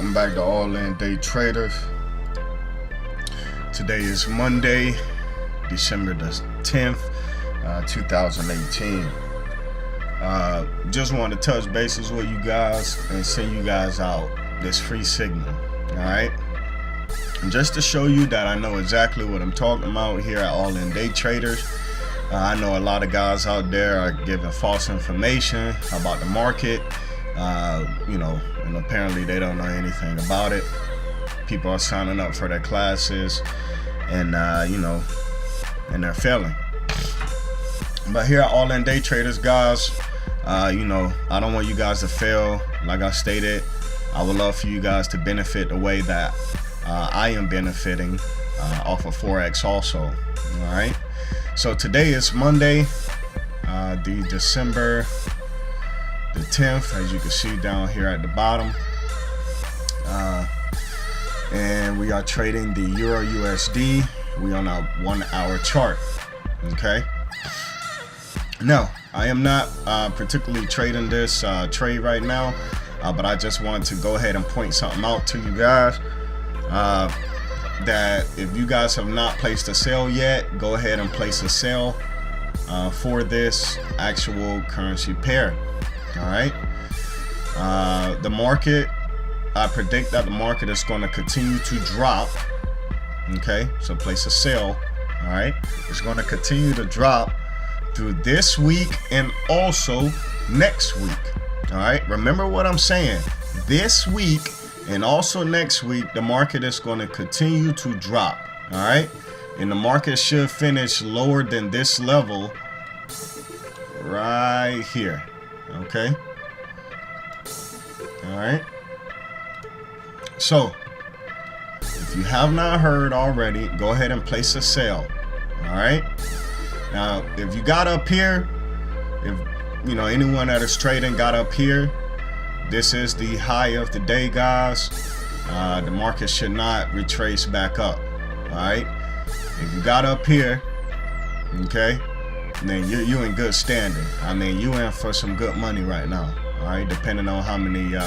Welcome back to All In Day Traders. Today is Monday, December the 10th, 2018. Just want to touch bases with you guys and send you guys out this free signal. Alright? And just to show you that I know exactly what I'm talking about here at All In Day Traders. I know a lot of guys out there are giving false information about the market. And apparently they don't know anything about it. People are signing up for their classes and and they're failing. But here at All In Day Traders, guys, I don't want you guys to fail. Like I stated, I would love for you guys to benefit the way that I am benefiting off of Forex also. All right. So today is Monday, the December the 10th, as you can see down here at the bottom, and we are trading the Euro USD. We on a 1 hour chart. Okay. Now, I am not particularly trading this trade right now, but I just wanted to go ahead and point something out to you guys. That if you guys have not placed a sale yet, go ahead and place a sale for this actual currency pair. All right. The market, I predict that the market is going to continue to drop. Okay, so place a sale. All right, it's going to continue to drop through this week and also next week. All right, remember what I'm saying. This week and also next week, the market is going to continue to drop. All right, and the market should finish lower than this level right here. Okay. All right. So if you have not heard already, go ahead and place a sale. All right. Now, if you got up here, if anyone that is trading got up here, this is the high of the day, guys. The market should not retrace back up. All right. If you got up here, okay, then you in good standing. I mean, you in for some good money right now. All right, depending on how many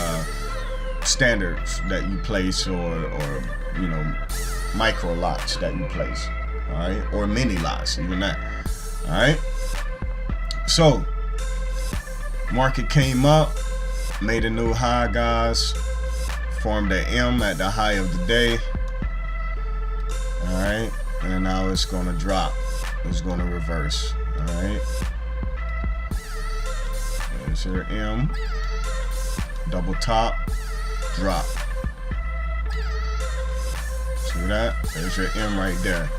standards that you place, or micro lots that you place. All right, or mini lots, even that. All right. So market came up, made a new high, guys. Formed an M at the high of the day. All right, and now it's going to drop. It's going to reverse. All right. There's your M. Double top. Drop. See that? There's your M right there.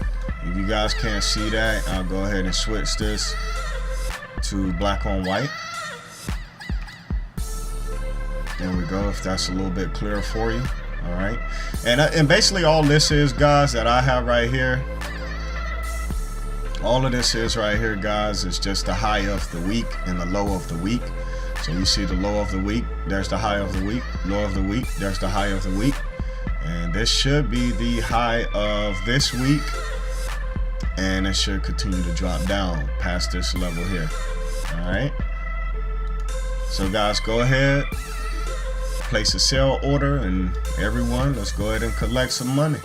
If you guys can't see that, I'll go ahead and switch this to black on white. There we go. If that's a little bit clearer for you. All right. And basically all this is, guys, that I have right here. All of this is right here, guys, is just the high of the week and the low of the week. So you see the low of the week, there's the high of the week, low of the week, there's the high of the week. And this should be the high of this week. And it should continue to drop down past this level here. All right. So guys, go ahead, place a sell order, and everyone, let's go ahead and collect some money.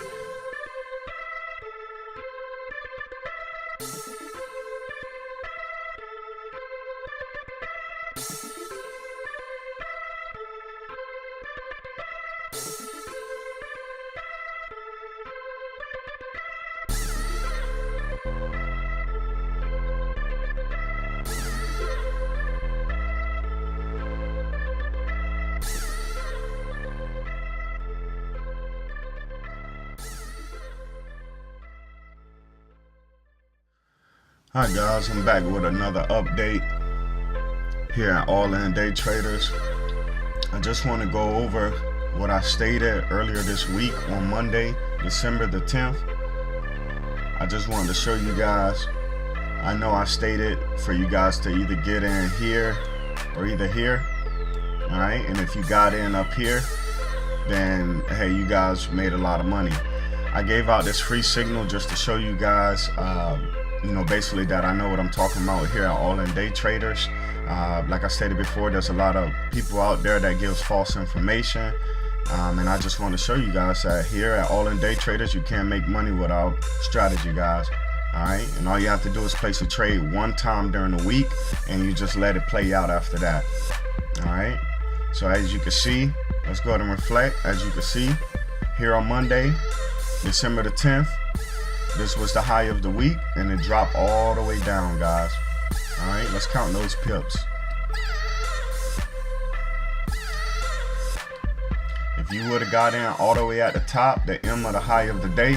Hi guys, I'm back with another update here at All In Day Traders. I just want to go over what I stated earlier this week on Monday, December the 10th. I just wanted to show you guys. I know I stated for you guys to either get in here or either here. All right, and if you got in up here, then hey, you guys made a lot of money. I gave out this free signal just to show you guys basically that I know what I'm talking about here at All In Day Traders. Like I stated before, there's a lot of people out there that gives false information, And I just want to show you guys that here at All In Day Traders, you can't make money without strategy, guys. Alright, and all you have to do is place a trade one time during the week, and you just let it play out after that. Alright, so as you can see, let's go ahead and reflect. As you can see, here on Monday, December the 10th, this was the high of the week, and it dropped all the way down, guys. Alright, let's count those pips. If you would have got in all the way at the top, the M of the high of the day,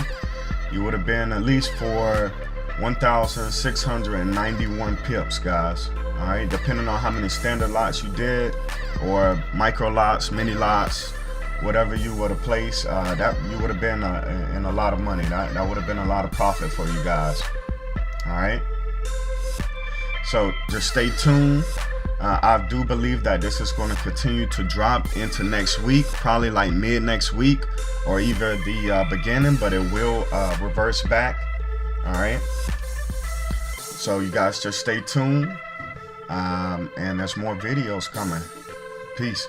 you would have been at least for 1,691 pips, guys. Alright, depending on how many standard lots you did, or micro lots, mini lots, whatever you would have placed, that you would have been in a lot of money. That would have been a lot of profit for you guys. Alright, so just stay tuned. I do believe that this is going to continue to drop into next week, probably like mid next week, or either the beginning, but it will reverse back. Alright, so you guys just stay tuned, and there's more videos coming. Peace.